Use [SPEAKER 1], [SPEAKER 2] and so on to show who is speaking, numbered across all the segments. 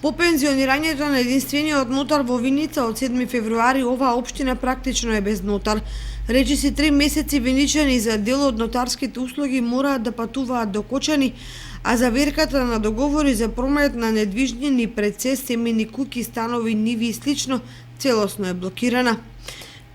[SPEAKER 1] По пензионирањето на единствениот нотар во Виница од 7 февруари, оваа општина практично е без нотар. Речиси 3 месеци виничани за дел од нотарските услуги мораат да патуваат до Кочани, а заверката на договори за промет на недвижнини пред се семени куќи, станови, ниви и слично целосно е блокирана.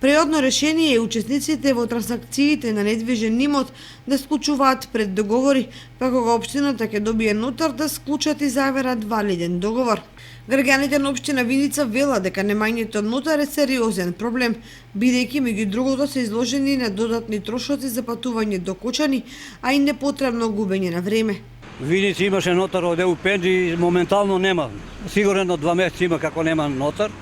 [SPEAKER 1] Преодно решение е учесниците во трансакциите на недвижен имот да склучуваат пред договори, па кога општината ќе добие нотар да склучат и заверат валиден договор. Граѓаните на општина Виница велат дека немањето од нотар е сериозен проблем, бидејќи меѓу другото се изложени на додатни трошоци за патување до Кочани, а и непотребно губење на време.
[SPEAKER 2] Виница имаше нотар од ЕУ пензии, моментално нема. Сигурно 2 месеци има како нема нотар.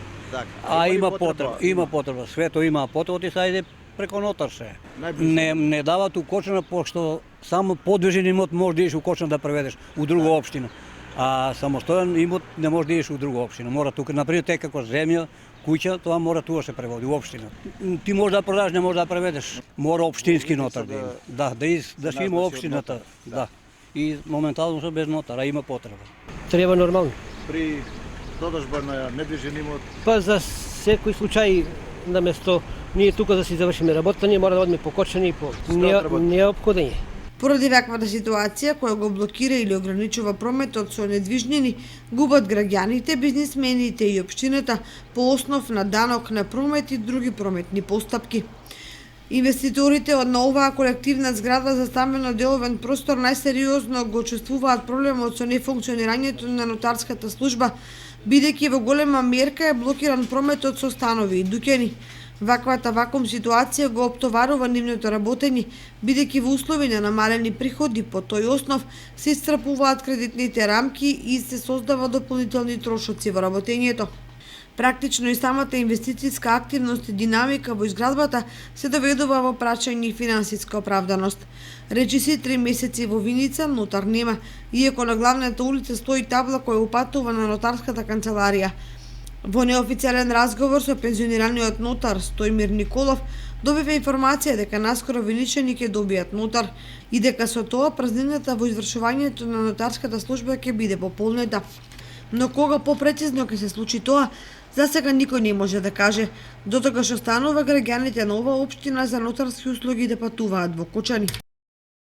[SPEAKER 2] А има потреба, свето има потреба, ти сајде преко нотар се. Не дават у Кочана, пошто само подвижен имот може да идеш у Кочана да преведеш у друга општина. А самостоен имот не може да идеш у друга општина. Мора тука, например, те како земја, куќа, тоа мора тука се преводи у општина. Ти може да продаш, не може да преведеш. Мора општински нотар да има. Да си има општината, да. И моментално се без нотара, има потреба.
[SPEAKER 3] Треба нормално.
[SPEAKER 4] При продажба на недвижен имот?
[SPEAKER 3] Па за секој случај, наместо ние тука да си завршиме работа, ние мора да одиме по Кочани и по неопходен е.
[SPEAKER 1] Поради ваквата ситуација која го блокира или ограничува прометот со недвижнини, губат граѓаните, бизнисмените и општината по основ на данок на промет и други прометни постапки. Инвеститорите од на оваа колективна зграда за стамбено деловен простор најсериозно го чувствуваат проблемот со нефункционирањето на нотарската служба, бидејќи во голема мерка е блокиран прометот со станови и дуќани. Ваквата вакуум ситуација го оптоварува нивното работење, бидејќи во услови на намалени приходи по тој основ се исцрпуваат кредитните рамки и се создава дополнителни трошоци во работењето. Практично и самата инвестицијска активност и динамика во изградбата се доведува во прашање и финансиска оправданост. Речиси 3 месеци во Виница нотар нема, иако на главната улица стои табла која упатува на нотарската канцеларија. Во неофицијален разговор со пензионираниот нотар Стојмир Николов добива информација дека наскоро виничани ќе добијат нотар и дека со тоа празнината во извршувањето на нотарската служба ќе биде пополнета. Но кога попрецизно ќе се случи тоа, засега никој не може да каже, дотога што станува граѓаните на оваа општина за нотарски услуги да патуваат во Кочани.